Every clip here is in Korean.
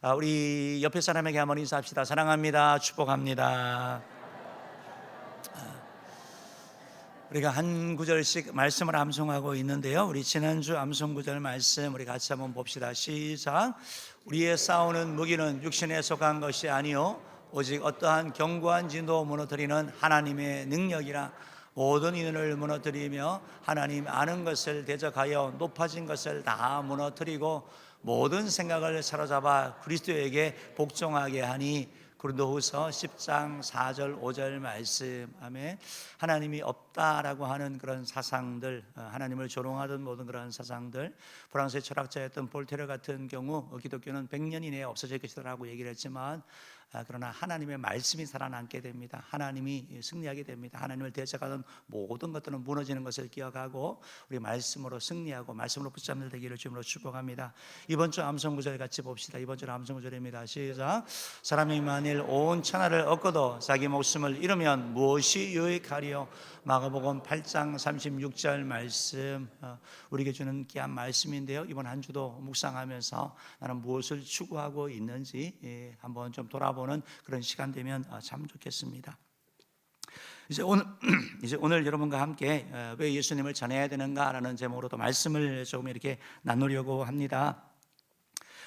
우리 옆에 사람에게 한번 인사합시다. 사랑합니다. 축복합니다. 우리가 한 구절씩 말씀을 암송하고 있는데요, 우리 지난주 암송 구절 말씀 우리 같이 한번 봅시다. 시작. 우리의 싸우는 무기는 육신에 속한 것이 아니요 오직 어떠한 견고한 진도 무너뜨리는 하나님의 능력이라. 모든 인을 무너뜨리며 하나님 아는 것을 대적하여 높아진 것을 다 무너뜨리고 모든 생각을 사로잡아 그리스도에게 복종하게 하니. 고린도후서 10장 4절 5절 말씀. 아멘. 하나님이 없다라고 하는 그런 사상들, 하나님을 조롱하던 모든 그런 사상들, 프랑스의 철학자였던 볼테르 같은 경우 기독교는 100년 이내에 없어질 것이라고 얘기를 했지만, 그러나 하나님의 말씀이 살아남게 됩니다. 하나님이 승리하게 됩니다. 하나님을 대적하던 모든 것들은 무너지는 것을 기억하고 우리 말씀으로 승리하고 말씀으로 붙잡는 되기를 주님으로 축복합니다. 이번 주 암송 구절 같이 봅시다. 이번 주 암송 구절입니다. 시작. 사람이 만일 온 천하를 얻고도 자기 목숨을 잃으면 무엇이 유익하리요. 마가복음 8장 36절 말씀, 우리에게 주는 귀한 말씀인데요, 이번 한 주도 묵상하면서 나는 무엇을 추구하고 있는지 한번 좀 돌아보는 그런 시간 되면 참 좋겠습니다. 이제 오늘 여러분과 함께 왜 예수님을 전해야 되는가라는 제목으로 또 말씀을 조금 이렇게 나누려고 합니다.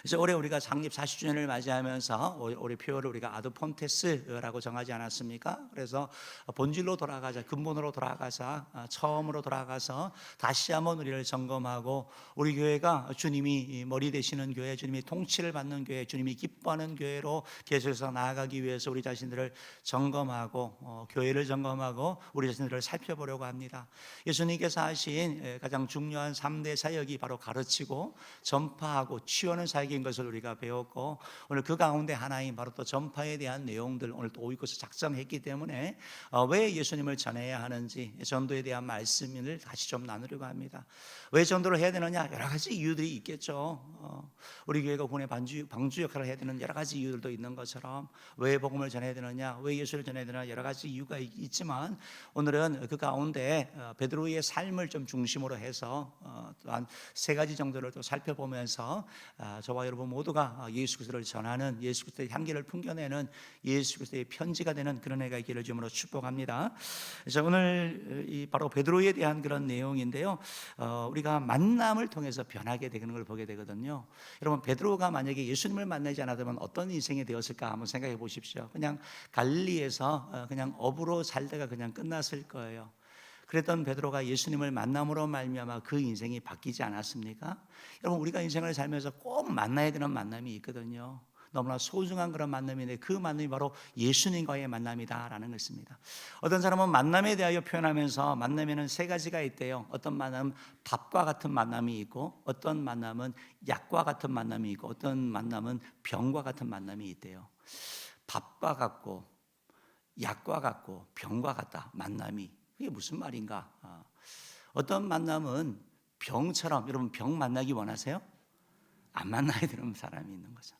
이제 올해 우리가 창립 40주년을 맞이하면서 올해 표어를 우리가 아드폰테스라고 정하지 않았습니까? 그래서 본질로 돌아가자, 근본으로 돌아가자, 처음으로 돌아가서 다시 한번 우리를 점검하고 우리 교회가 주님이 머리 되시는 교회, 주님이 통치를 받는 교회, 주님이 기뻐하는 교회로 계속해서 나아가기 위해서 우리 자신들을 점검하고 교회를 점검하고 우리 자신들을 살펴보려고 합니다. 예수님께서 하신 가장 중요한 3대 사역이 바로 가르치고 전파하고 치유하는 사역인 것을 우리가 배웠고, 오늘 그 가운데 하나인 바로 또 전파에 대한 내용들 오늘 또 오이코스 작성했기 때문에 왜 예수님을 전해야 하는지 전도에 대한 말씀을 다시 좀 나누려고 합니다. 왜 전도를 해야 되느냐? 여러 가지 이유들이 있겠죠. 우리 교회가 군의 방주 역할을 해야 되는 여러 가지 이유들도 있는 것처럼 왜 복음을 전해야 되느냐, 왜 예수를 전해야 되느냐, 여러 가지 이유가 있지만 오늘은 그 가운데 베드로의 삶을 좀 중심으로 해서 또한 세 가지 정도를 또 살펴보면서 저와 여러분 모두가 예수 그리스도를 전하는, 예수 그리스도의 향기를 풍겨내는 예수 그리스도의 편지가 되는 그런 해가 있기를 주님으로 축복합니다. 그래서 오늘 바로 베드로에 대한 그런 내용인데요, 우리가 만남을 통해서 변하게 되는 걸 보게 되거든요. 여러분, 베드로가 만약에 예수님을 만나지 않았다면 어떤 인생이 되었을까 한번 생각해 보십시오. 그냥 갈릴리에서 그냥 어부로 살다가 그냥 끝났을 거예요. 그랬던 베드로가 예수님을 만남으로 말미암아 그 인생이 바뀌지 않았습니까? 여러분, 우리가 인생을 살면서 꼭 만나야 되는 만남이 있거든요. 너무나 소중한 그런 만남인데 그 만남이 바로 예수님과의 만남이다라는 것입니다. 어떤 사람은 만남에 대하여 표현하면서 만남에는 세 가지가 있대요. 어떤 만남은 밥과 같은 만남이 있고, 어떤 만남은 약과 같은 만남이 있고, 어떤 만남은 병과 같은 만남이 있대요. 밥과 같고 약과 같고 병과 같다, 만남이. 이게 무슨 말인가? 어떤 만남은 병처럼, 여러분 병 만나기 원하세요? 안 만나야 되는 사람이 있는 거죠.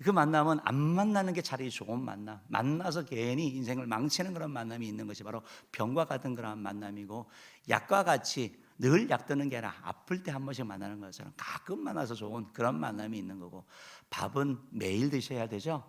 그 만남은 안 만나는 게 차라리 좋은 만남, 만나서 괜히 인생을 망치는 그런 만남이 있는 것이 바로 병과 같은 그런 만남이고, 약과 같이 늘 약 드는 게 아니라 아플 때 한 번씩 만나는 것처럼 가끔 만나서 좋은 그런 만남이 있는 거고, 밥은 매일 드셔야 되죠.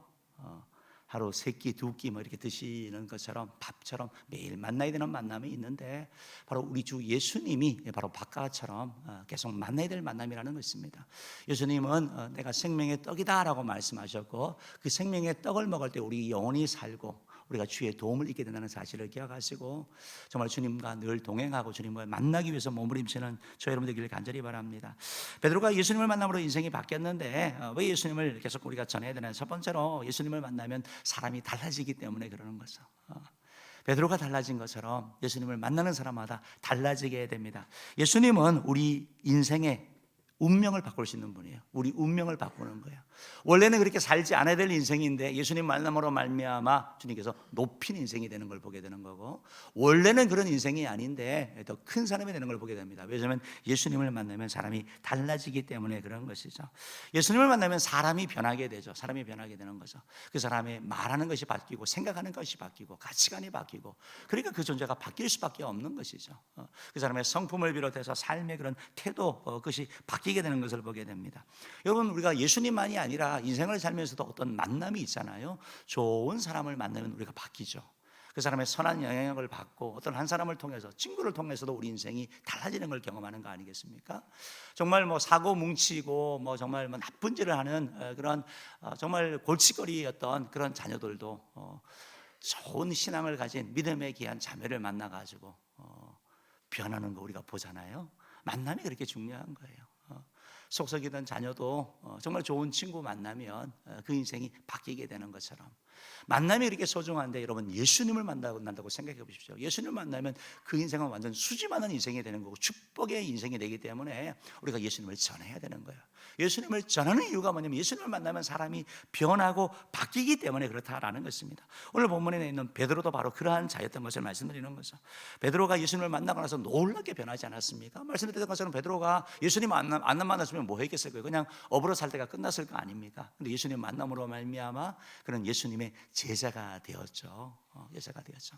하루 3끼 2끼 뭐 이렇게 드시는 것처럼 밥처럼 매일 만나야 되는 만남이 있는데, 바로 우리 주 예수님이 바로 밥과처럼 계속 만나야 될 만남이라는 것입니다. 예수님은 내가 생명의 떡이다라고 말씀하셨고, 그 생명의 떡을 먹을 때 우리 영혼이 살고 우리가 주의 도움을 잊게 된다는 사실을 기억하시고, 정말 주님과 늘 동행하고 주님과 만나기 위해서 몸부림치는 저 여러분 되기를 간절히 바랍니다. 베드로가 예수님을 만남으로 인생이 바뀌었는데 왜 예수님을 계속 우리가 전해야 되나요? 첫 번째로 예수님을 만나면 사람이 달라지기 때문에 그러는 거죠. 베드로가 달라진 것처럼 예수님을 만나는 사람마다 달라지게 해야 됩니다. 예수님은 우리 인생의 운명을 바꿀 수 있는 분이에요. 우리 운명을 바꾸는 거예요. 원래는 그렇게 살지 않아야 될 인생인데 예수님 만남으로 말미암아 주님께서 높인 인생이 되는 걸 보게 되는 거고, 원래는 그런 인생이 아닌데 더 큰 사람이 되는 걸 보게 됩니다. 왜냐하면 예수님을 만나면 사람이 달라지기 때문에 그런 것이죠. 예수님을 만나면 사람이 변하게 되죠. 사람이 변하게 되는 거죠. 그 사람의 말하는 것이 바뀌고 생각하는 것이 바뀌고 가치관이 바뀌고, 그러니까 그 존재가 바뀔 수밖에 없는 것이죠. 그 사람의 성품을 비롯해서 삶의 그런 태도, 그것이 바뀌기 바뀌게 되는 것을 보게 됩니다. 여러분, 우리가 예수님만이 아니라 인생을 살면서도 어떤 만남이 있잖아요. 좋은 사람을 만나면 우리가 바뀌죠. 그 사람의 선한 영향을 받고 어떤 한 사람을 통해서, 친구를 통해서도 우리 인생이 달라지는 걸 경험하는 거 아니겠습니까? 정말 뭐 사고 뭉치고 뭐 정말 뭐 나쁜 짓을 하는 그런 정말 골칫거리였던 그런 자녀들도 좋은 신앙을 가진 믿음에 귀한 자매를 만나가지고 변하는 거 우리가 보잖아요. 만남이 그렇게 중요한 거예요. 속썩이던 자녀도 정말 좋은 친구 만나면 그 인생이 바뀌게 되는 것처럼, 만남이 이렇게 소중한데 여러분, 예수님을 만난다고 생각해 보십시오. 예수님을 만나면 그 인생은 완전 수지 많은 인생이 되는 거고 축복의 인생이 되기 때문에 우리가 예수님을 전해야 되는 거예요. 예수님을 전하는 이유가 뭐냐면 예수님을 만나면 사람이 변하고 바뀌기 때문에 그렇다라는 것입니다. 오늘 본문에 있는 베드로도 바로 그러한 자였던 것을 말씀드리는 거죠. 베드로가 예수님을 만나고 나서 놀랍게 변하지 않았습니까? 말씀드렸던 것처럼 베드로가 예수님 안 만났으면 뭐 했겠어요? 그냥 업으로 살 때가 끝났을 거 아닙니까? 근데 예수님 만남으로 말미암아 그런 예수님의 제자가 되었죠. 제자가 되었죠.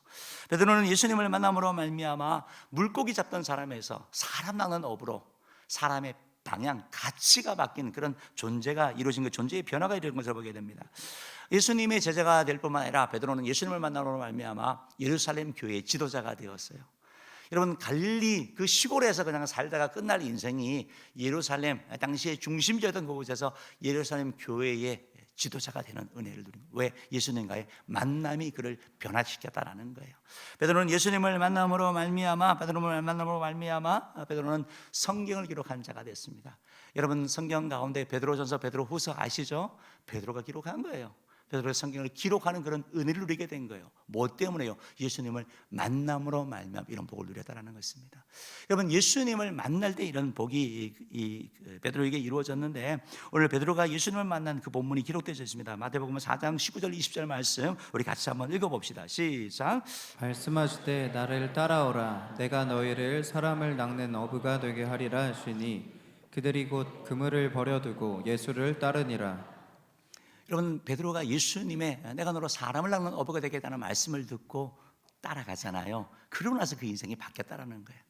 베드로는 예수님을 만남으로 말미암아 물고기 잡던 사람에서 사람 낚는 업으로 사람의 방향, 가치가 바뀐 그런 존재가 이루어진 것, 존재의 변화가 이루어진 것을 보게 됩니다. 예수님의 제자가 될 뿐만 아니라 베드로는 예수님을 만남으로 말미암아 예루살렘 교회의 지도자가 되었어요. 여러분, 갈릴리 그 시골에서 그냥 살다가 끝날 인생이 예루살렘, 당시의 중심지였던 그곳에서 예루살렘 교회의 지도자가 되는 은혜를 누린 거예요. 왜? 예수님과의 만남이 그를 변화시켰다라는 거예요. 베드로는 예수님을 만남으로 말미암아 베드로는 성경을 기록한 자가 됐습니다. 여러분, 성경 가운데 베드로전서, 베드로후서 아시죠? 베드로가 기록한 거예요. 베드로의 성경을 기록하는 그런 은혜를 누리게 된 거예요. 뭐 때문에요? 예수님을 만남으로 말미암아 이런 복을 누렸다는 것입니다. 여러분, 예수님을 만날 때 이런 복이 베드로에게 이루어졌는데, 오늘 베드로가 예수님을 만난 그 본문이 기록되어 있습니다. 마태복음 4장 19절 20절 말씀 우리 같이 한번 읽어봅시다. 시작. 말씀하시되 나를 따라오라. 내가 너희를 사람을 낚는 어부가 되게 하리라 하시니 그들이 곧 그물을 버려두고 예수를 따르니라. 여러분, 베드로가 예수님의 내가 너로 사람을 낚는 어부가 되겠다는 말씀을 듣고 따라가잖아요. 그러고 나서 그 인생이 바뀌었다는 거예요.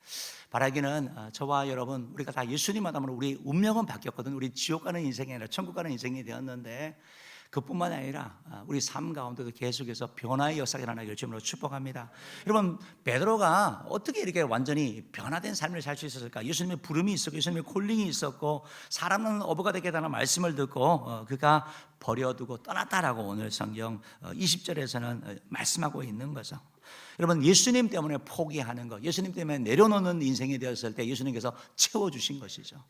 바라기는 저와 여러분, 우리가 다 예수님 만남으로 우리 운명은 바뀌었거든. 우리 지옥 가는 인생이 아니라 천국 가는 인생이 되었는데, 그뿐만 아니라 우리 삶 가운데도 계속해서 변화의 역사가 일어나기를 주님으로 축복합니다. 여러분, 베드로가 어떻게 이렇게 완전히 변화된 삶을 살 수 있었을까? 예수님의 부름이 있었고 예수님의 콜링이 있었고 사람은 어부가 되겠다는 말씀을 듣고 그가 버려두고 떠났다라고 오늘 성경 20절에서는 말씀하고 있는 거죠. 여러분, 예수님 때문에 포기하는 것, 예수님 때문에 내려놓는 인생이 되었을 때 예수님께서 채워주신 것이죠.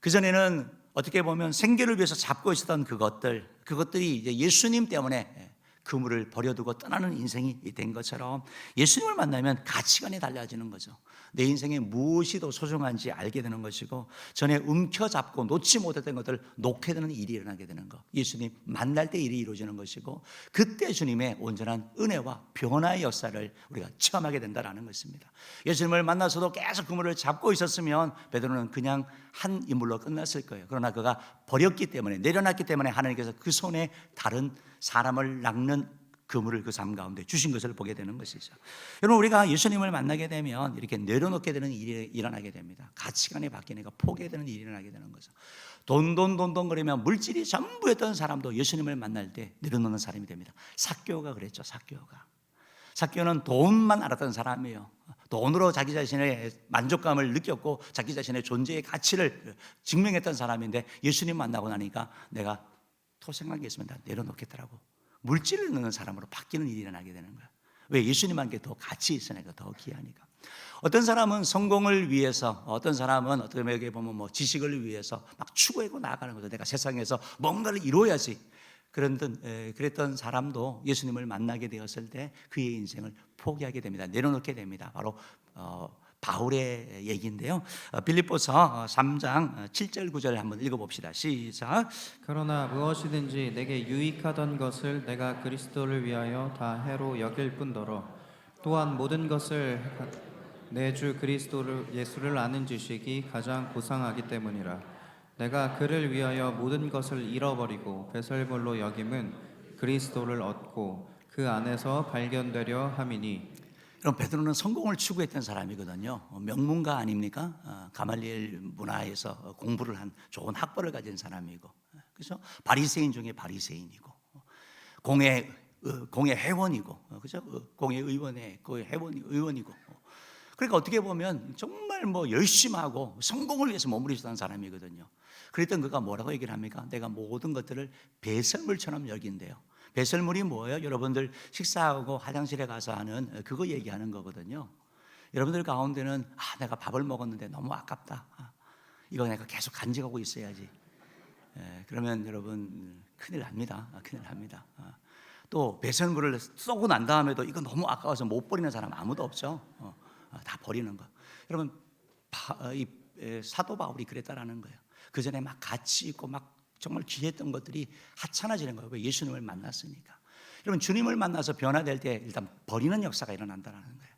그전에는 어떻게 보면 생계를 위해서 잡고 있었던 그것들이 이제 예수님 때문에 그물을 버려두고 떠나는 인생이 된 것처럼 예수님을 만나면 가치관이 달라지는 거죠. 내 인생에 무엇이 더 소중한지 알게 되는 것이고, 전에 움켜잡고 놓지 못했던 것들을 놓게 되는 일이 일어나게 되는 것, 예수님 만날 때 일이 이루어지는 것이고, 그때 주님의 온전한 은혜와 변화의 역사를 우리가 체험하게 된다는 것입니다. 예수님을 만나서도 계속 그물을 잡고 있었으면 베드로는 그냥 한 인물로 끝났을 거예요. 그러나 그가 버렸기 때문에, 내려놨기 때문에 하나님께서 그 손에 다른 사람을 낚는 그물을 그 삶 가운데 주신 것을 보게 되는 것이죠. 여러분, 우리가 예수님을 만나게 되면 이렇게 내려놓게 되는 일이 일어나게 됩니다. 가치관이 바뀌니까 포기되는 일이 일어나게 되는 거죠. 돈 거리면 물질이 전부였던 사람도 예수님을 만날 때 내려놓는 사람이 됩니다. 삭개오가 그랬죠. 삭개오는 돈만 알았던 사람이에요. 돈으로 자기 자신의 만족감을 느꼈고 자기 자신의 존재의 가치를 증명했던 사람인데, 예수님 만나고 나니까 내가 토생한 게 있으면 다 내려놓겠더라고. 물질을 넣는 사람으로 바뀌는 일이 일어나게 되는 거야. 왜? 예수님한 게 더 가치 있으니까, 더 귀하니까. 어떤 사람은 성공을 위해서, 어떤 사람은 어떻게 보면 뭐 지식을 위해서 막 추구하고 나아가는 거죠. 내가 세상에서 뭔가를 이루어야지. 그랬던 사람도 예수님을 만나게 되었을 때 그의 인생을 포기하게 됩니다. 내려놓게 됩니다. 바로 바울의 얘기인데요. 빌립보서 3장 7절 9절 한번 읽어봅시다. 시작. 그러나 무엇이든지 내게 유익하던 것을 내가 그리스도를 위하여 다 해로 여길 뿐더러 또한 모든 것을 내 주 그리스도 예수를 아는 지식이 가장 고상하기 때문이라. 내가 그를 위하여 모든 것을 잃어버리고 배설물로 여김은 그리스도를 얻고 그 안에서 발견되려 함이니. 여러분, 베드로는 성공을 추구했던 사람이거든요. 명문가 아닙니까? 가말리엘 문화에서 공부를 한 좋은 학벌을 가진 사람이고, 그래서 바리새인 중에 바리새인이고, 공회 회원이고, 그죠? 공회 의원의 그 의원이고. 그러니까 어떻게 보면 정말 열심히 하고 성공을 위해서 몸부림치던 사람이거든요. 그랬던 그가 뭐라고 얘기를 합니까? 내가 모든 것들을 배설물처럼 여긴대요. 배설물이 뭐예요? 여러분들 식사하고 화장실에 가서 하는 그거 얘기하는 거거든요. 여러분들 가운데는 내가 밥을 먹었는데 너무 아깝다. 이거 내가 계속 간직하고 있어야지. 그러면 여러분 큰일 납니다. 큰일 납니다. 또 배설물을 쏘고 난 다음에도 이거 너무 아까워서 못 버리는 사람 아무도 없죠. 다 버리는 거. 여러분, 사도 바울이 그랬다라는 거예요. 그 전에 막 가치 있고 막 정말 귀했던 것들이 하찮아지는 거예요. 왜? 예수님을 만났으니까. 여러분, 주님을 만나서 변화될 때 일단 버리는 역사가 일어난다는 거예요.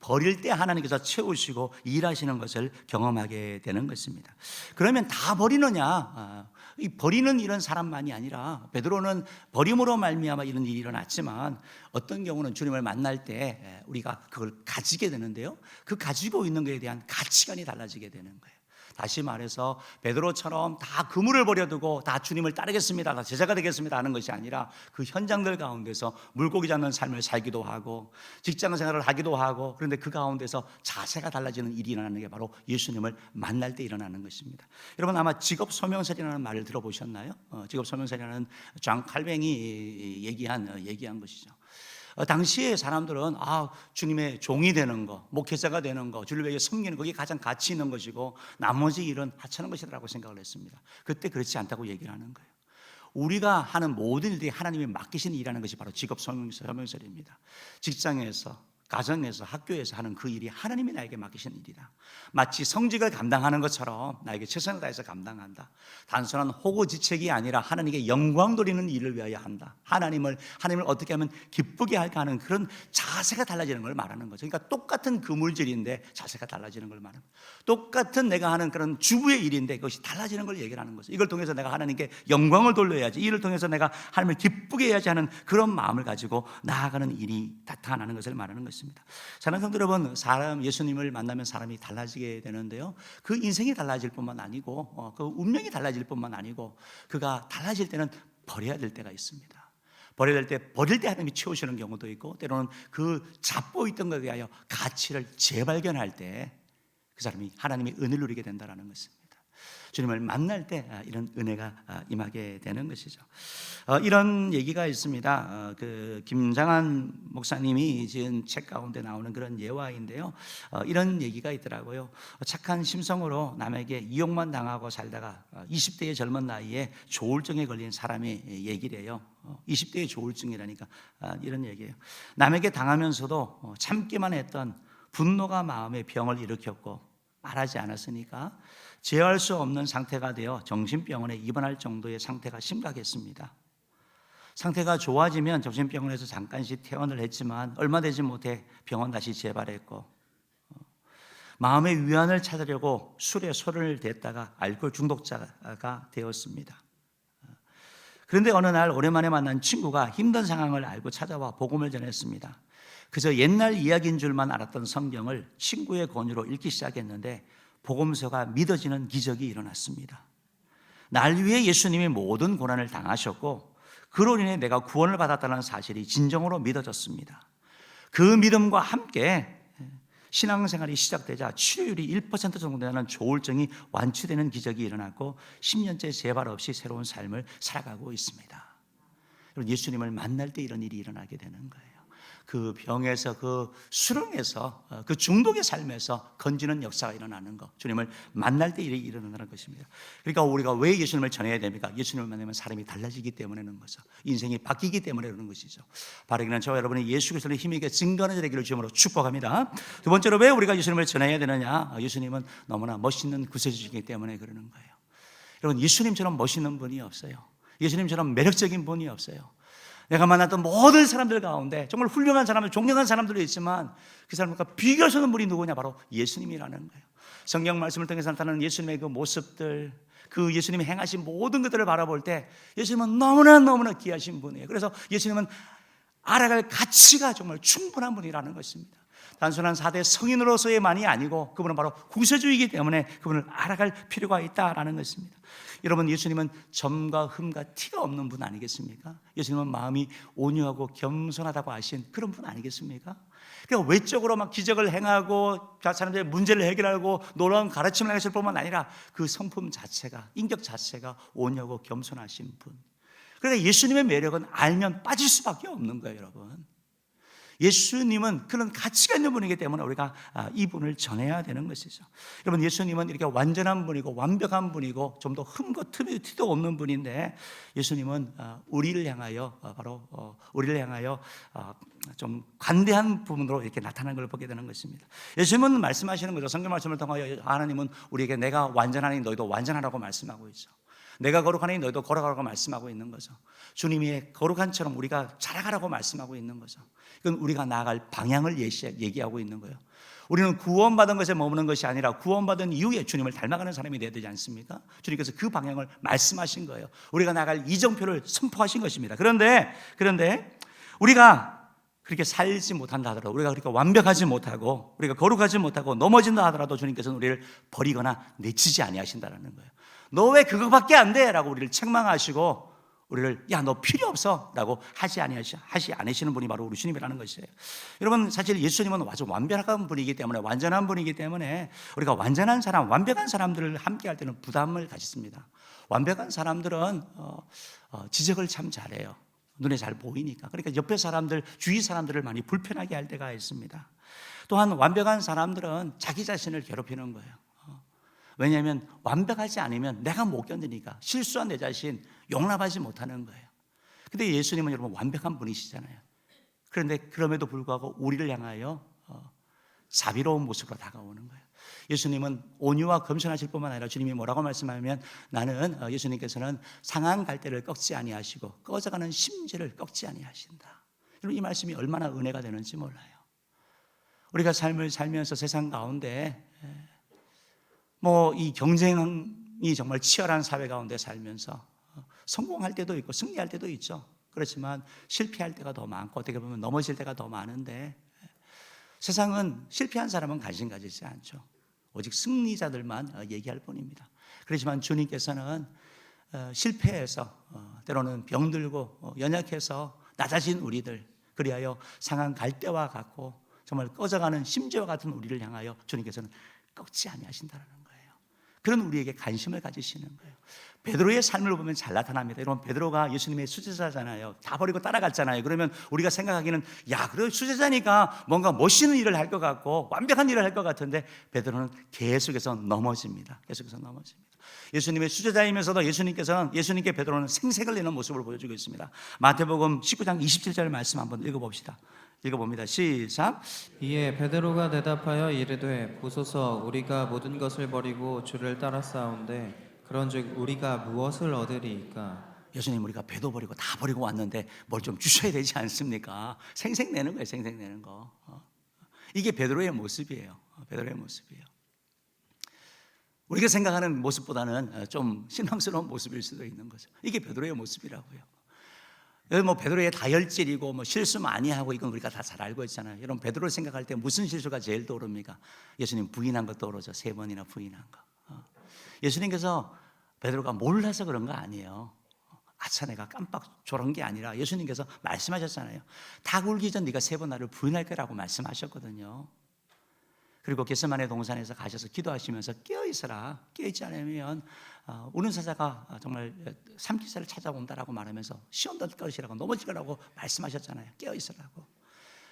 버릴 때 하나님께서 채우시고 일하시는 것을 경험하게 되는 것입니다. 그러면 다 버리느냐? 이 버리는 이런 사람만이 아니라 베드로는 버림으로 말미암아 이런 일이 일어났지만 어떤 경우는 주님을 만날 때 우리가 그걸 가지게 되는데요, 그 가지고 있는 것에 대한 가치관이 달라지게 되는 거예요. 다시 말해서 베드로처럼 다 그물을 버려두고 다 주님을 따르겠습니다, 다 제자가 되겠습니다 하는 것이 아니라 그 현장들 가운데서 물고기 잡는 삶을 살기도 하고 직장 생활을 하기도 하고, 그런데 그 가운데서 자세가 달라지는 일이 일어나는 게 바로 예수님을 만날 때 일어나는 것입니다. 여러분, 아마 직업소명설이라는 말을 들어보셨나요? 직업소명설이라는 존 칼뱅이 얘기한 것이죠. 당시에 사람들은 주님의 종이 되는 거, 목회자가 되는 거, 주를 위해 섬기는 그게 가장 가치 있는 것이고 나머지 일은 하찮은 것이라고 생각을 했습니다. 그때 그렇지 않다고 얘기를 하는 거예요. 우리가 하는 모든 일들이 하나님이 맡기신 일이라는 것이 바로 직업소명설입니다. 직장에서, 가정에서, 학교에서 하는 그 일이 하나님이 나에게 맡기신 일이다. 마치 성직을 감당하는 것처럼 나에게 최선을 다해서 감당한다. 단순한 호구지책이 아니라 하나님께 영광 돌리는 일을 위하여 한다. 하나님을 어떻게 하면 기쁘게 할까 하는 그런 자세가 달라지는 걸 말하는 거죠. 그러니까 똑같은 그물질인데 자세가 달라지는 걸 말하는 거예요. 똑같은 내가 하는 그런 주부의 일인데 그것이 달라지는 걸 얘기를 하는 거죠. 이걸 통해서 내가 하나님께 영광을 돌려야지, 이를 통해서 내가 하나님을 기쁘게 해야지 하는 그런 마음을 가지고 나아가는 일이 나타나는 것을 말하는 것입니다. 사랑하는 성도 여러분, 예수님을 만나면 사람이 달라지게 되는데요, 그 인생이 달라질 뿐만 아니고 그 운명이 달라질 뿐만 아니고 그가 달라질 때는 버려야 될 때가 있습니다. 버릴 때 하나님이 채우시는 경우도 있고, 때로는 그 잡고 있던 것에 대하여 가치를 재발견할 때 그 사람이 하나님의 은혜를 누리게 된다는 것입니다. 주님을 만날 때 이런 은혜가 임하게 되는 것이죠. 이런 얘기가 있습니다. 그 김장한 목사님이 지은 책 가운데 나오는 그런 예화인데요, 이런 얘기가 있더라고요. 착한 심성으로 남에게 이용만 당하고 살다가 20대의 젊은 나이에 조울증에 걸린 사람의 얘기래요. 20대의 조울증이라니까 이런 얘기예요. 남에게 당하면서도 참기만 했던 분노가 마음의 병을 일으켰고 말하지 않았으니까 제어할 수 없는 상태가 되어 정신병원에 입원할 정도의 상태가 심각했습니다. 상태가 좋아지면 정신병원에서 잠깐씩 퇴원을 했지만 얼마 되지 못해 병원 다시 재발했고, 마음의 위안을 찾으려고 술에 손을 댔다가 알코올 중독자가 되었습니다. 그런데 어느 날 오랜만에 만난 친구가 힘든 상황을 알고 찾아와 복음을 전했습니다. 그저 옛날 이야기인 줄만 알았던 성경을 친구의 권유로 읽기 시작했는데 복음서가 믿어지는 기적이 일어났습니다. 날 위해 예수님이 모든 고난을 당하셨고 그로 인해 내가 구원을 받았다는 사실이 진정으로 믿어졌습니다. 그 믿음과 함께 신앙생활이 시작되자 치료율이 1% 정도 되는 조울증이 완치되는 기적이 일어났고 10년째 재발 없이 새로운 삶을 살아가고 있습니다. 예수님을 만날 때 이런 일이 일어나게 되는 거예요. 그 병에서, 그 수렁에서, 그 중독의 삶에서 건지는 역사가 일어나는 것, 주님을 만날 때 일이 일어나는 것입니다. 그러니까 우리가 왜 예수님을 전해야 됩니까? 예수님을 만나면 사람이 달라지기 때문에는 거죠. 인생이 바뀌기 때문에 그러는 것이죠. 바르기는 저와 여러분이 예수 그리스도의 힘이 있게 증거하는 되기를 주님으로 축복합니다. 두 번째로 왜 우리가 예수님을 전해야 되느냐? 예수님은 너무나 멋있는 구세주이기 때문에 그러는 거예요. 여러분, 예수님처럼 멋있는 분이 없어요. 예수님처럼 매력적인 분이 없어요. 내가 만났던 모든 사람들 가운데 정말 훌륭한 사람들, 존경한 사람들도 있지만 그 사람과 비교할 수 없는 분이 누구냐? 바로 예수님이라는 거예요. 성경 말씀을 통해서 나타나는 예수님의 그 모습들, 그 예수님이 행하신 모든 것들을 바라볼 때 예수님은 너무나 귀하신 분이에요. 그래서 예수님은 알아갈 가치가 정말 충분한 분이라는 것입니다. 단순한 4대 성인으로서의만이 아니고 그분은 바로 구세주이기 때문에 그분을 알아갈 필요가 있다라는 것입니다. 여러분, 예수님은 점과 흠과 티가 없는 분 아니겠습니까? 예수님은 마음이 온유하고 겸손하다고 하신 그런 분 아니겠습니까? 그러니까 외적으로 막 기적을 행하고 사람들의 문제를 해결하고 놀라운 가르침을 하실 뿐만 아니라 그 성품 자체가, 인격 자체가 온유하고 겸손하신 분. 그러니까 예수님의 매력은 알면 빠질 수밖에 없는 거예요, 여러분. 예수님은 그런 가치가 있는 분이기 때문에 우리가 이분을 전해야 되는 것이죠. 여러분, 예수님은 이렇게 완전한 분이고 완벽한 분이고 좀 더 흠과 티도 없는 분인데, 예수님은 우리를 향하여 우리를 향하여 좀 관대한 부분으로 이렇게 나타나는 걸 보게 되는 것입니다. 예수님은 말씀하시는 거죠. 성경 말씀을 통하여 하나님은 우리에게 내가 완전하니 너희도 완전하라고 말씀하고 있죠. 내가 거룩하니 너희도 거룩하라고 말씀하고 있는 거죠. 주님이 거룩한처럼 우리가 자라가라고 말씀하고 있는 거죠. 이건 우리가 나아갈 방향을 얘기하고 있는 거예요. 우리는 구원받은 것에 머무는 것이 아니라 구원받은 이후에 주님을 닮아가는 사람이 되어야 되지 않습니까? 주님께서 그 방향을 말씀하신 거예요. 우리가 나아갈 이정표를 선포하신 것입니다. 그런데 우리가 그렇게 살지 못한다 하더라도, 우리가 그렇게 완벽하지 못하고 우리가 거룩하지 못하고 넘어진다 하더라도 주님께서는 우리를 버리거나 내치지 아니하신다는 거예요. 너 왜 그거밖에 안 돼? 라고 우리를 책망하시고 우리를 야, 너 필요 없어 라고 하지 않으시는 분이 바로 우리 주님이라는 것이에요. 여러분, 사실 예수님은 아주 완벽한 분이기 때문에, 완전한 분이기 때문에 우리가 완전한 사람, 완벽한 사람들을 함께 할 때는 부담을 가졌습니다. 완벽한 사람들은 지적을 참 잘해요. 눈에 잘 보이니까. 그러니까 옆에 사람들, 주위 사람들을 많이 불편하게 할 때가 있습니다. 또한 완벽한 사람들은 자기 자신을 괴롭히는 거예요. 왜냐하면 완벽하지 않으면 내가 못 견디니까 실수한 내 자신 용납하지 못하는 거예요. 근데 예수님은 여러분 완벽한 분이시잖아요. 그런데 그럼에도 불구하고 우리를 향하여 자비로운 모습으로 다가오는 거예요. 예수님은 온유와 겸손하실 뿐만 아니라 주님이 뭐라고 말씀하면, 예수님께서는 상한 갈대를 꺾지 아니하시고 꺼져가는 심지를 꺾지 아니하신다. 여러분, 이 말씀이 얼마나 은혜가 되는지 몰라요. 우리가 삶을 살면서 세상 가운데 이 경쟁이 정말 치열한 사회 가운데 살면서 성공할 때도 있고 승리할 때도 있죠. 그렇지만 실패할 때가 더 많고 어떻게 보면 넘어질 때가 더 많은데, 세상은 실패한 사람은 관심 가지지 않죠. 오직 승리자들만 얘기할 뿐입니다. 그렇지만 주님께서는 실패해서 때로는 병들고 연약해서 낮아진 우리들, 그리하여 상한 갈대와 같고 정말 꺼져가는 심지와 같은 우리를 향하여 주님께서는 꺾지 아니하신다는 거예요. 그런 우리에게 관심을 가지시는 거예요. 베드로의 삶을 보면 잘 나타납니다. 여러분, 베드로가 예수님의 수제자잖아요. 다 버리고 따라갔잖아요. 그러면 우리가 생각하기는 그래 수제자니까 뭔가 멋있는 일을 할 것 같고 완벽한 일을 할 것 같은데, 베드로는 계속해서 넘어집니다. 예수님의 수제자이면서도 예수님께 베드로는 생색을 내는 모습을 보여주고 있습니다. 마태복음 19장 27절 말씀 한번 읽어봅니다. 시작. 이에 베드로가 대답하여 이르되 보소서, 우리가 모든 것을 버리고 주를 따랐사온데 그런즉 우리가 무엇을 얻으리이까? 예수님, 우리가 배도 버리고 다 버리고 왔는데 뭘 좀 주셔야 되지 않습니까? 생색내는 거예요. 생색내는 거. 이게 베드로의 모습이에요. 우리가 생각하는 모습보다는 좀 실망스러운 모습일 수도 있는 거죠. 이게 베드로의 모습이라고요. 베드로의 다혈질이고 실수 많이 하고 이건 우리가 다 잘 알고 있잖아요. 여러분, 베드로를 생각할 때 무슨 실수가 제일 떠오릅니까? 예수님 부인한 거 떠오르죠. 3번이나 부인한 거. 예수님께서 베드로가 몰라서 그런 거 아니에요. 내가 깜빡 저런 게 아니라 예수님께서 말씀하셨잖아요. 닭 울기 전 네가 3번 나를 부인할 거라고 말씀하셨거든요. 그리고 겟세마네 동산에서 가셔서 기도하시면서 깨어있어라. 깨어있지 않으면 우는 사자가 정말 삼키새를 찾아온다라고 말하면서 시험될 것이라고, 넘어질 거라고 말씀하셨잖아요. 깨어있으라고.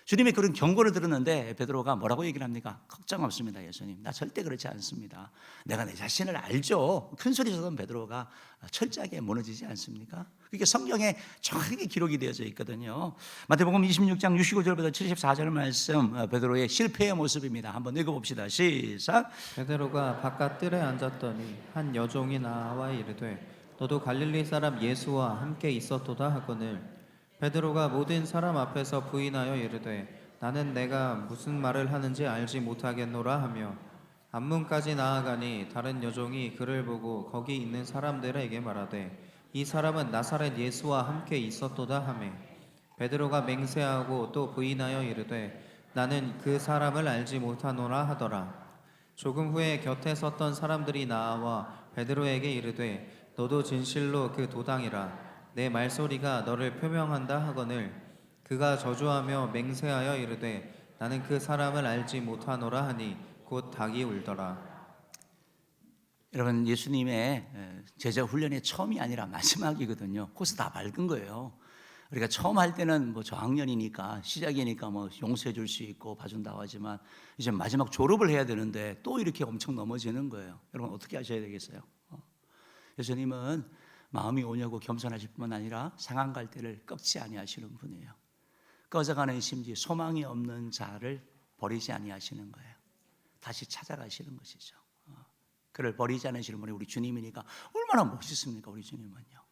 주님의 그런 경고를 들었는데 베드로가 뭐라고 얘기를 합니까? 걱정 없습니다, 예수님. 나 절대 그렇지 않습니다. 내가 내 자신을 알죠. 큰 소리 쳤던 베드로가 철저하게 무너지지 않습니까? 그게 성경에 정확하게 기록이 되어져 있거든요. 마태복음 26장 65절부터 74절 말씀, 베드로의 실패의 모습입니다. 한번 읽어봅시다. 시작. 베드로가 바깥 뜰에 앉았더니 한 여종이 나와 이르되 너도 갈릴리 사람 예수와 함께 있었도다 하거늘, 베드로가 모든 사람 앞에서 부인하여 이르되 나는 내가 무슨 말을 하는지 알지 못하겠노라 하며 앞문까지 나아가니 다른 여종이 그를 보고 거기 있는 사람들에게 말하되 이 사람은 나사렛 예수와 함께 있었도다 하매, 베드로가 맹세하고 또 부인하여 이르되 나는 그 사람을 알지 못하노라 하더라. 조금 후에 곁에 섰던 사람들이 나와 베드로에게 이르되 너도 진실로 그 도당이라. 내 말소리가 너를 표명한다 하거늘. 그가 저주하며 맹세하여 이르되 나는 그 사람을 알지 못하노라 하니 곧 닭이 울더라. 여러분, 예수님의 제자 훈련의 처음이 아니라 마지막이거든요. 코스 다 밟은 거예요. 우리가 처음 할 때는 뭐 저학년이니까 시작이니까 뭐 용서해 줄 수 있고 봐준다고 하지만 이제 마지막 졸업을 해야 되는데 또 이렇게 엄청 넘어지는 거예요. 여러분 어떻게 하셔야 되겠어요? 예수님은 마음이 오냐고 겸손하실 뿐만 아니라 상한 갈 때를 꺾지 아니하시는 분이에요. 꺼져가는 심지 소망이 없는 자를 버리지 아니하시는 거예요. 다시 찾아가시는 것이죠. 그를 버리지 않으시는 분이 우리 주님이니까 얼마나 멋있습니까? 우리 주님은요.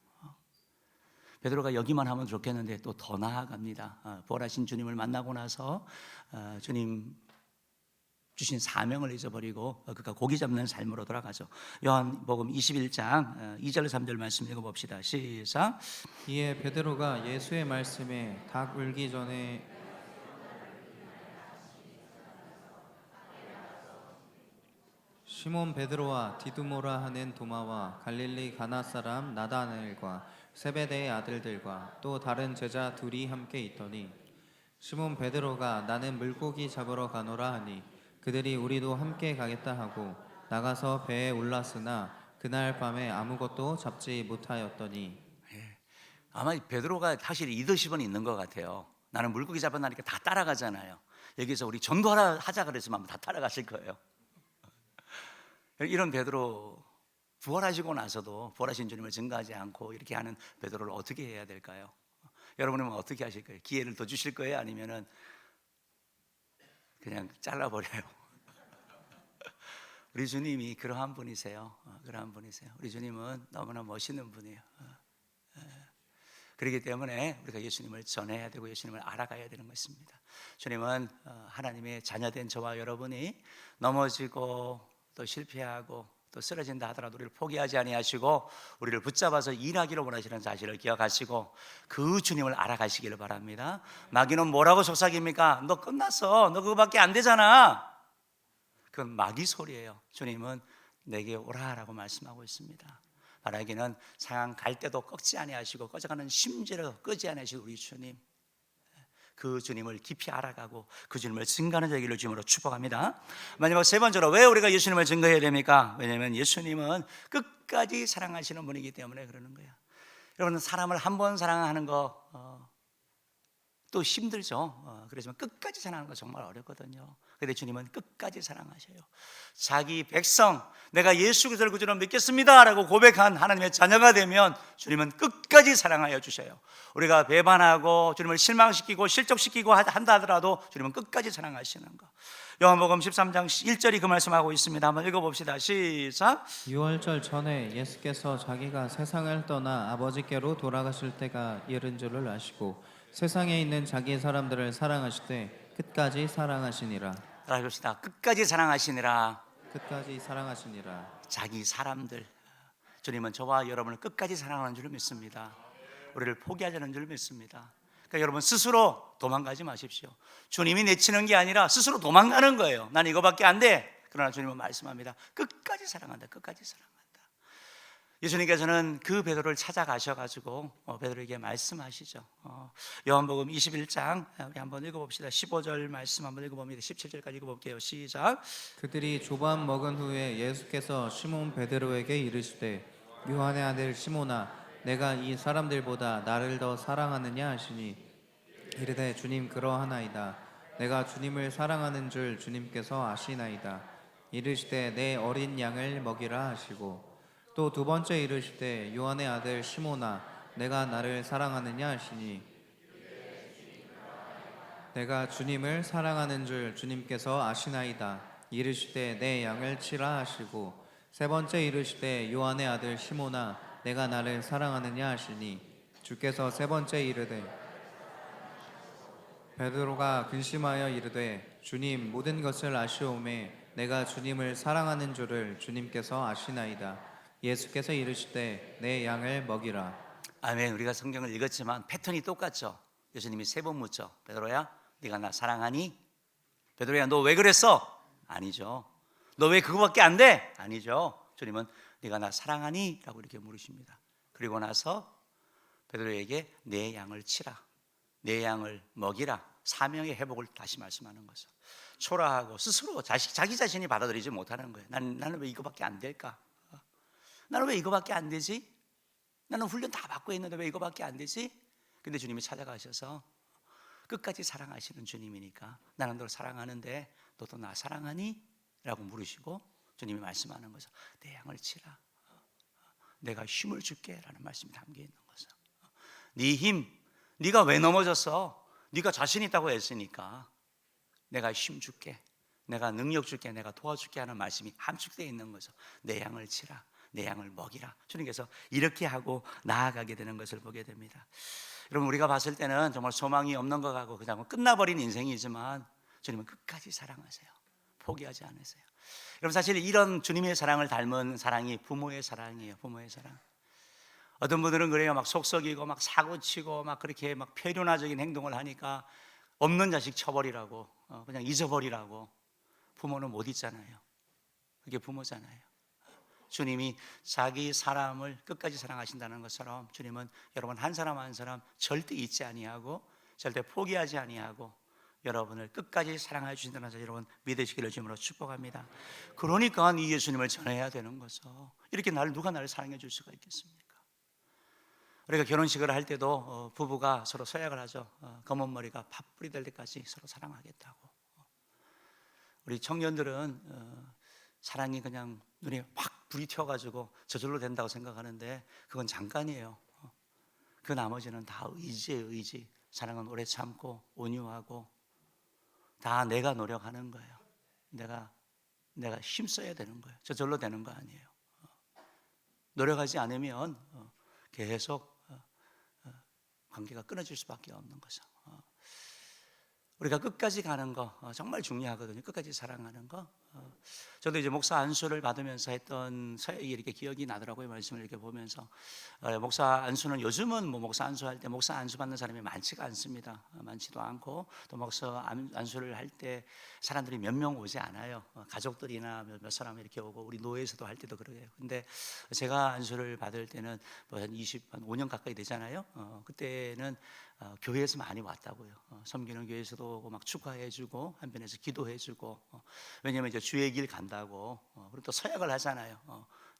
베드로가 여기만 하면 좋겠는데 또 더 나아갑니다. 부활하신 주님을 만나고 나서 주님 주신 사명을 잊어버리고 그가 고기 잡는 삶으로 돌아가죠. 요한복음 21장 2절 3절 말씀 읽어봅시다. 시작. 이에 베드로가 예수의 말씀에 닭 울기 전에 시몬 베드로와 디두모라 하는 도마와 갈릴리 가나 사람 나다나엘과 세베대의 아들들과 또 다른 제자 둘이 함께 있더니 시몬 베드로가 나는 물고기 잡으러 가노라 하니 그들이 우리도 함께 가겠다 하고 나가서 배에 올랐으나 그날 밤에 아무것도 잡지 못하였더니. 아마 베드로가 사실 리더십은 있는 것 같아요. 나는 물고기 잡아나니까 다 따라가잖아요. 여기서 우리 전도하자 그랬으면 아마 다 따라가실 거예요. 이런 베드로, 부활하시고 나서도 부활하신 주님을 증거하지 않고 이렇게 하는 베드로를 어떻게 해야 될까요? 여러분은 어떻게 하실 거예요? 기회를 더 주실 거예요? 아니면은 그냥 잘라버려요? 우리 주님이 그러한 분이세요. 그러한 분이세요. 우리 주님은 너무나 멋있는 분이에요. 그렇기 때문에 우리가 예수님을 전해야 되고 예수님을 알아가야 되는 것입니다. 주님은 하나님의 자녀된 저와 여러분이 넘어지고 또 실패하고 또 쓰러진다 하더라도 우리를 포기하지 아니하시고 우리를 붙잡아서 일하기를 원하시는 사실을 기억하시고 그 주님을 알아가시기를 바랍니다. 마귀는 뭐라고 속삭입니까? 너 끝났어. 너 그거밖에 안 되잖아. 그건 마귀 소리예요. 주님은 내게 오라라고 말씀하고 있습니다. 바라기는 상황 갈 때도 꺾지 아니하시고 꺼져가는 심지를 끄지 아니하시고 우리 주님, 그 주님을 깊이 알아가고 그 주님을 증거하는 되기를 주님으로 축복합니다. 마지막 세 번째로 왜 우리가 예수님을 증거해야 됩니까? 왜냐하면 예수님은 끝까지 사랑하시는 분이기 때문에 그러는 거예요. 여러분, 사람을 한 번 사랑하는 거 또 힘들죠. 그렇지만 끝까지 사랑하는 거 정말 어렵거든요. 그런데 주님은 끝까지 사랑하셔요. 자기 백성, 내가 예수 그리스도를 구주로 믿겠습니다 라고 고백한 하나님의 자녀가 되면 주님은 끝까지 사랑하여 주셔요. 우리가 배반하고 주님을 실망시키고 실족시키고 한다 하더라도 주님은 끝까지 사랑하시는 거. 요한복음 13장 1절이 그 말씀하고 있습니다. 한번 읽어봅시다. 시작. 유월절 전에 예수께서 자기가 세상을 떠나 아버지께로 돌아가실 때가 이른 줄을 아시고 세상에 있는 자기 사람들을 사랑하시되 끝까지 사랑하시니라. 따라합시다. 끝까지 사랑하시니라. 끝까지 사랑하시니라. 자기 사람들, 주님은 저와 여러분을 끝까지 사랑하는 줄 믿습니다. 우리를 포기하지 않는 줄 믿습니다. 그러니까 여러분 스스로 도망가지 마십시오. 주님이 내치는 게 아니라 스스로 도망가는 거예요. 난 이거밖에 안 돼. 그러나 주님은 말씀합니다. 끝까지 사랑한다. 끝까지 사랑한다. 예수님께서는 그 베드로를 찾아가셔가지고 베드로에게 말씀하시죠. 요한복음 21장 우리 한번 읽어봅시다. 15절 말씀 한번 읽어봅니다. 17절까지 읽어볼게요. 시작. 그들이 조반 먹은 후에 예수께서 시몬 베드로에게 이르시되 요한의 아들 시몬아 내가 이 사람들보다 나를 더 사랑하느냐 하시니 이르되 주님 그러하나이다. 내가 주님을 사랑하는 줄 주님께서 아시나이다. 이르시되 내 어린 양을 먹이라 하시고 또 두 번째 이르시되 요한의 아들 시몬아 내가 나를 사랑하느냐 하시니 내가 주님을 사랑하는 줄 주님께서 아시나이다. 이르시되 내 양을 치라 하시고 세 번째 이르시되 요한의 아들 시몬아 내가 나를 사랑하느냐 하시니 주께서 세 번째 이르되 베드로가 근심하여 이르되 주님 모든 것을 아시오매 내가 주님을 사랑하는 줄을 주님께서 아시나이다. 예수께서 이르시되 내 양을 먹이라. 아멘. 우리가 성경을 읽었지만 패턴이 똑같죠. 예수님이 세 번 묻죠. 베드로야 네가 나 사랑하니? 베드로야, 너 왜 그랬어? 아니죠. 너 왜 그거밖에 안 돼? 아니죠. 주님은 네가 나 사랑하니? 라고 이렇게 물으십니다. 그리고 나서 베드로에게 내 양을 치라, 내 양을 먹이라, 사명의 회복을 다시 말씀하는 거죠. 초라하고 스스로 자기 자신이 받아들이지 못하는 거예요. 나는 왜 이거밖에 안 될까? 나는 왜 이거밖에 안 되지? 나는 훈련 다 받고 있는데 왜 이거밖에 안 되지? 근데 주님이 찾아가셔서 끝까지 사랑하시는 주님이니까 나는 널 사랑하는데 너도 나 사랑하니? 라고 물으시고 주님이 말씀하는 거죠. 내 양을 치라, 내가 힘을 줄게 라는 말씀이 담겨 있는 거죠. 네 힘, 네가 왜 넘어졌어? 네가 자신 있다고 했으니까 내가 힘 줄게, 내가 능력 줄게, 내가 도와줄게 하는 말씀이 함축되어 있는 거죠. 내 양을 치라, 내 양을 먹이라. 주님께서 이렇게 하고 나아가게 되는 것을 보게 됩니다. 여러분, 우리가 봤을 때는 정말 소망이 없는 것 같고 그냥 끝나버린 인생이지만 주님은 끝까지 사랑하세요. 포기하지 않으세요. 여러분, 사실 이런 주님의 사랑을 닮은 사랑이 부모의 사랑이에요. 부모의 사랑. 어떤 분들은 그래요. 막 속썩이고 막 사고치고 막 그렇게 막 폐륜화적인 행동을 하니까 없는 자식 쳐버리라고, 그냥 잊어버리라고. 부모는 못 잊잖아요. 그게 부모잖아요. 주님이 자기 사람을 끝까지 사랑하신다는 것처럼 주님은 여러분 한 사람 한 사람 절대 잊지 아니하고 절대 포기하지 아니하고 여러분을 끝까지 사랑해 주신다는 것을 여러분 믿으시기를 주님으로 축복합니다. 그러니까 이 예수님을 전해야 되는 거죠. 이렇게 누가 나를 사랑해 줄 수가 있겠습니까? 우리가 결혼식을 할 때도 부부가 서로 서약을 하죠. 검은 머리가 팥불이 될 때까지 서로 사랑하겠다고. 우리 청년들은 사랑이 그냥 눈에 확 불이 튀어가지고 저절로 된다고 생각하는데 그건 잠깐이에요. 그 나머지는 다 의지예요. 의지. 사랑은 오래 참고 온유하고 다 내가 노력하는 거예요. 내가 힘써야 되는 거예요. 저절로 되는 거 아니에요. 노력하지 않으면 계속 관계가 끊어질 수밖에 없는 거죠. 우리가 끝까지 가는 거 정말 중요하거든요. 끝까지 사랑하는 거. 저도 이제 목사 안수를 받으면서 했던 서약이 이렇게 기억이 나더라고요. 말씀을 이렇게 보면서 목사 안수는 요즘은 뭐 목사 안수할 때 목사 안수 받는 사람이 많지가 않습니다. 많지도 않고 또 목사 안수를 할 때 사람들이 몇 명 오지 않아요. 가족들이나 몇 사람 이렇게 오고 우리 노예에서도 할 때도 그래요. 근데 제가 안수를 받을 때는 뭐 한 5년 가까이 되잖아요. 그때는 교회에서 많이 왔다고요. 섬기는 교회에서도 오고 막 축하해주고 한편에서 기도해주고 왜냐하면 이제 주의 길 간다고 그리고 또 서약을 하잖아요.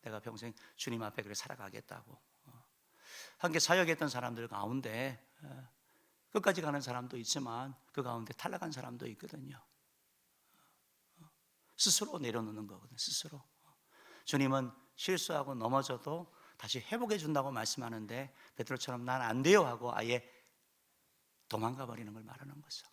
내가 평생 주님 앞에 그래 살아가겠다고. 함께 사역했던 사람들 가운데 끝까지 가는 사람도 있지만 그 가운데 탈락한 사람도 있거든요. 스스로 내려놓는 거거든요. 스스로. 주님은 실수하고 넘어져도 다시 회복해 준다고 말씀하는데 베드로처럼 난 안 돼요 하고 아예 도망가 버리는 걸 말하는 거죠.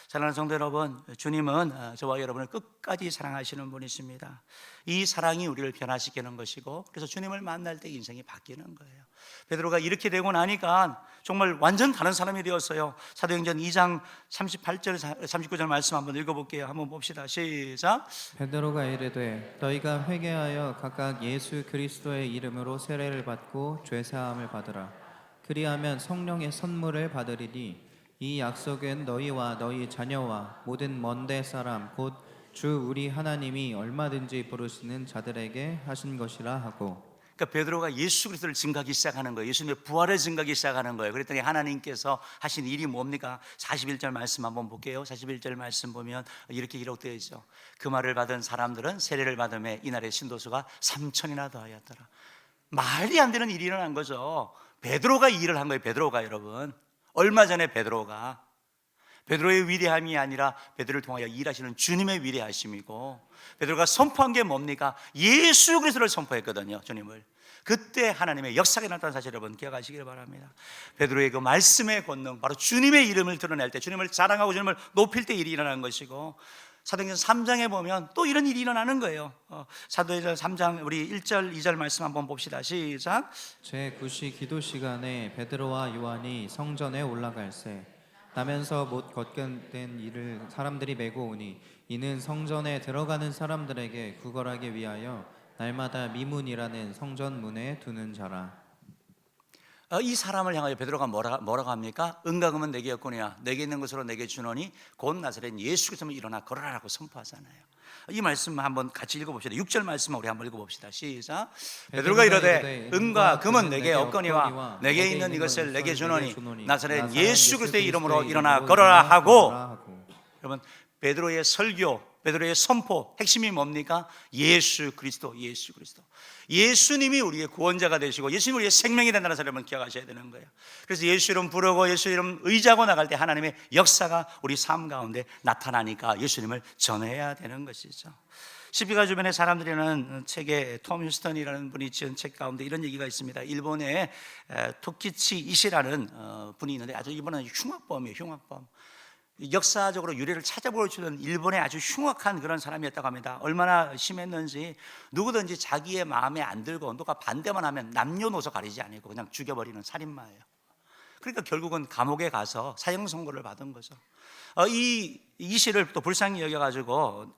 사랑하는 성도 여러분, 주님은 저와 여러분을 끝까지 사랑하시는 분이십니다. 이 사랑이 우리를 변화시키는 것이고 그래서 주님을 만날 때 인생이 바뀌는 거예요. 베드로가 이렇게 되고 나니까 정말 완전 다른 사람이 되었어요. 사도행전 2장 38절 39절 말씀 한번 읽어볼게요. 한번 봅시다. 시작. 베드로가 이르되 너희가 회개하여 각각 예수 그리스도의 이름으로 세례를 받고 죄 사함을 받으라. 그리하면 성령의 선물을 받으리니 이 약속은 너희와 너희 자녀와 모든 먼데 사람 곧 주 우리 하나님이 얼마든지 부르시는 자들에게 하신 것이라 하고. 그러니까 베드로가 예수 그리스도를 증거하기 시작하는 거예요. 예수님의 부활을 증거하기 시작하는 거예요. 그랬더니 하나님께서 하신 일이 뭡니까? 41절 말씀 한번 볼게요. 41절 말씀 보면 이렇게 기록되어 있죠. 그 말을 받은 사람들은 세례를 받음에 이날의 신도수가 3,000이나 더하였더라. 말이 안 되는 일이 일어난 거죠. 베드로가 이 일을 한 거예요. 베드로가 여러분. 얼마 전에 베드로의 위대함이 아니라 베드로를 통하여 일하시는 주님의 위대하심이고 베드로가 선포한 게 뭡니까? 예수 그리스도를 선포했거든요. 주님을. 그때 하나님의 역사가 나타난 사실 여러분 기억하시길 바랍니다. 베드로의 그 말씀의 권능, 바로 주님의 이름을 드러낼 때, 주님을 자랑하고 주님을 높일 때 일이 일어나는 것이고 사도행전 3장에 보면 또 이런 일이 일어나는 거예요. 사도행전 3장 우리 1절 2절 말씀 한번 봅시다. 시작. 제9시 기도 시간에 베드로와 요한이 성전에 올라갈새 나면서 못 걷게 이를 사람들이 메고 오니 이는 성전에 들어가는 사람들에게 구걸하기 위하여 날마다 미문이라는 성전 문에 두는 자라. 이 사람을 향하여 베드로가 뭐라고 합니까? 은과 금은 내게 없거니와 내게 있는 것으로 내게 주노니 곧 나사렛 예수 그리스도를 일어나 걸어라라고 선포하잖아요. 이 말씀 한번 같이 읽어봅시다. 6절 말씀 우리 한번 읽어봅시다. 시작. 베드로가 이르되 은과 금은 내게 없거니와 내게 있는 이것을 내게 주노니 나사렛 예수 그리스도의 이름으로 일어나 걸어라 하고. 여러분, 베드로의 설교, 베드로의 선포 핵심이 뭡니까? 예수 그리스도, 예수 그리스도. 예수님이 우리의 구원자가 되시고 예수님이 우리의 생명이 된다는 사실을 여러분 기억하셔야 되는 거예요. 그래서 예수 이름 부르고 예수 이름 의지하고 나갈 때 하나님의 역사가 우리 삶 가운데 나타나니까 예수님을 전해야 되는 것이죠. 십이가 주변의 사람들이라는 책에 톰 휴스턴이라는 분이 지은 책 가운데 이런 얘기가 있습니다. 일본의 토키치 이시라는 분이 있는데 아주 이분은 흉악범이에요. 흉악범. 역사적으로 유래를 찾아보여주는 일본의 아주 흉악한 그런 사람이었다고 합니다. 얼마나 심했는지 누구든지 자기의 마음에 안 들고 누가 반대만 하면 남녀노소 가리지 않고 그냥 죽여버리는 살인마예요. 그러니까 결국은 감옥에 가서 사형 선고를 받은 거죠. 이 시를 또 불쌍히 여겨가지고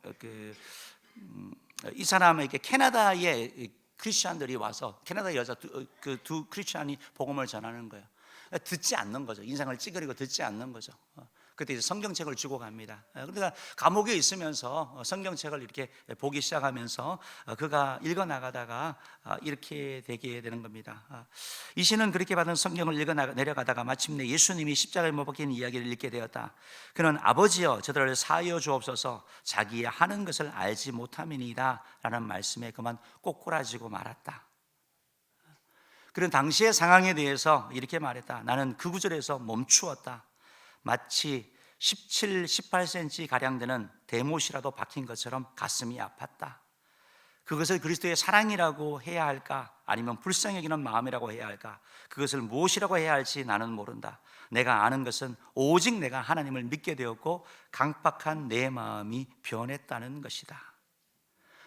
이 사람에게 캐나다의 크리스찬들이 와서 캐나다 여자 두 크리스찬이 복음을 전하는 거예요. 듣지 않는 거죠. 인상을 찌그리고 듣지 않는 거죠. 그때 이제 성경책을 주고 갑니다. 그러니까 감옥에 있으면서 성경책을 이렇게 보기 시작하면서 그가 읽어 나가다가 이렇게 되게 되는 겁니다. 이 시는 그렇게 받은 성경을 읽어 내려가다가 마침내 예수님이 십자가에 못 박힌 이야기를 읽게 되었다. 그는 아버지여 저들을 사하여 주옵소서 자기의 하는 것을 알지 못함이니이다 라는 말씀에 그만 꼬꾸라지고 말았다. 그는 당시의 상황에 대해서 이렇게 말했다. 나는 그 구절에서 멈추었다. 마치 17, 18cm 가량 되는 대못이라도 박힌 것처럼 가슴이 아팠다. 그것을 그리스도의 사랑이라고 해야 할까? 아니면 불쌍히 여기는 마음이라고 해야 할까? 그것을 무엇이라고 해야 할지 나는 모른다. 내가 아는 것은 오직 내가 하나님을 믿게 되었고 강박한 내 마음이 변했다는 것이다.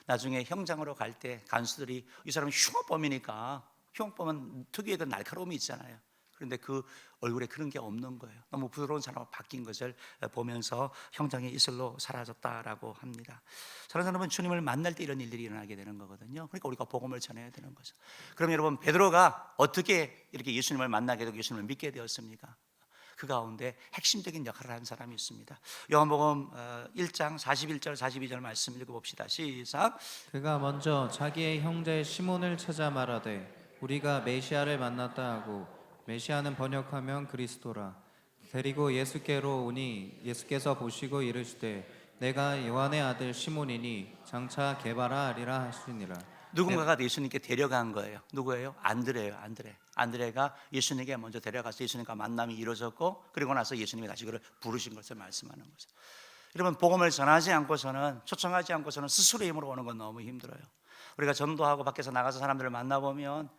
나중에 형장으로 갈 때 간수들이 이 사람은 흉악범이니까, 흉악범은 특유의 그 날카로움이 있잖아요. 그런데 그 얼굴에 그런 게 없는 거예요. 너무 부드러운 사람으로 바뀐 것을 보면서 형장의 이슬로 사라졌다라고 합니다. 사랑하는 여러분, 주님을 만날 때 이런 일들이 일어나게 되는 거거든요. 그러니까 우리가 복음을 전해야 되는 거죠. 그럼 여러분, 베드로가 어떻게 이렇게 예수님을 만나게 되고 예수님을 믿게 되었습니까? 그 가운데 핵심적인 역할을 한 사람이 있습니다. 요한복음 1장 41절 42절 말씀 읽어봅시다. 시작. 그가 먼저 자기의 형제 시몬을 찾아 말하되 우리가 메시아를 만났다 하고, 메시아는 번역하면 그리스도라. 데리고 예수께로 오니 예수께서 보시고 이르시되 내가 요한의 아들 시몬이니 장차 게바라 하리라 하시니라. 누군가가 예수님께 데려간 거예요. 누구예요? 안드레예요. 안드레가 예수님께 먼저 데려가서 예수님과 만남이 이루어졌고, 그리고 나서 예수님이 다시 그를 부르신 것을 말씀하는 거죠. 여러분, 복음을 전하지 않고서는, 초청하지 않고서는 스스로 힘으로 오는 건 너무 힘들어요. 우리가 전도하고 밖에서 나가서 사람들을 만나보면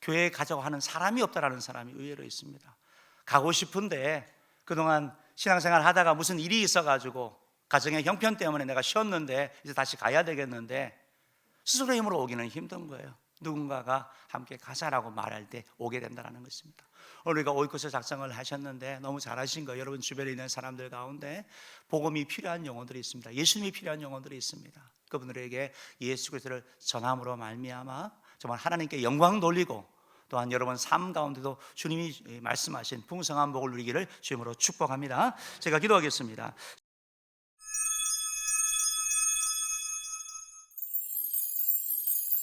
교회에 가자고 하는 사람이 없다라는 사람이 의외로 있습니다. 가고 싶은데 그동안 신앙생활 하다가 무슨 일이 있어가지고 가정의 형편 때문에 내가 쉬었는데 이제 다시 가야 되겠는데 스스로 힘으로 오기는 힘든 거예요. 누군가가 함께 가자라고 말할 때 오게 된다는 것입니다. 우리가 오이코스 작성을 하셨는데 너무 잘하신 거예요. 여러분 주변에 있는 사람들 가운데 복음이 필요한 영혼들이 있습니다. 예수님이 필요한 영혼들이 있습니다. 그분들에게 예수 그리스도를 전함으로 말미암아 정말 하나님께 영광 돌리고, 또한 여러분 삶 가운데도 주님이 말씀하신 풍성한 복을 누리기를 주님으로 축복합니다. 제가 기도하겠습니다.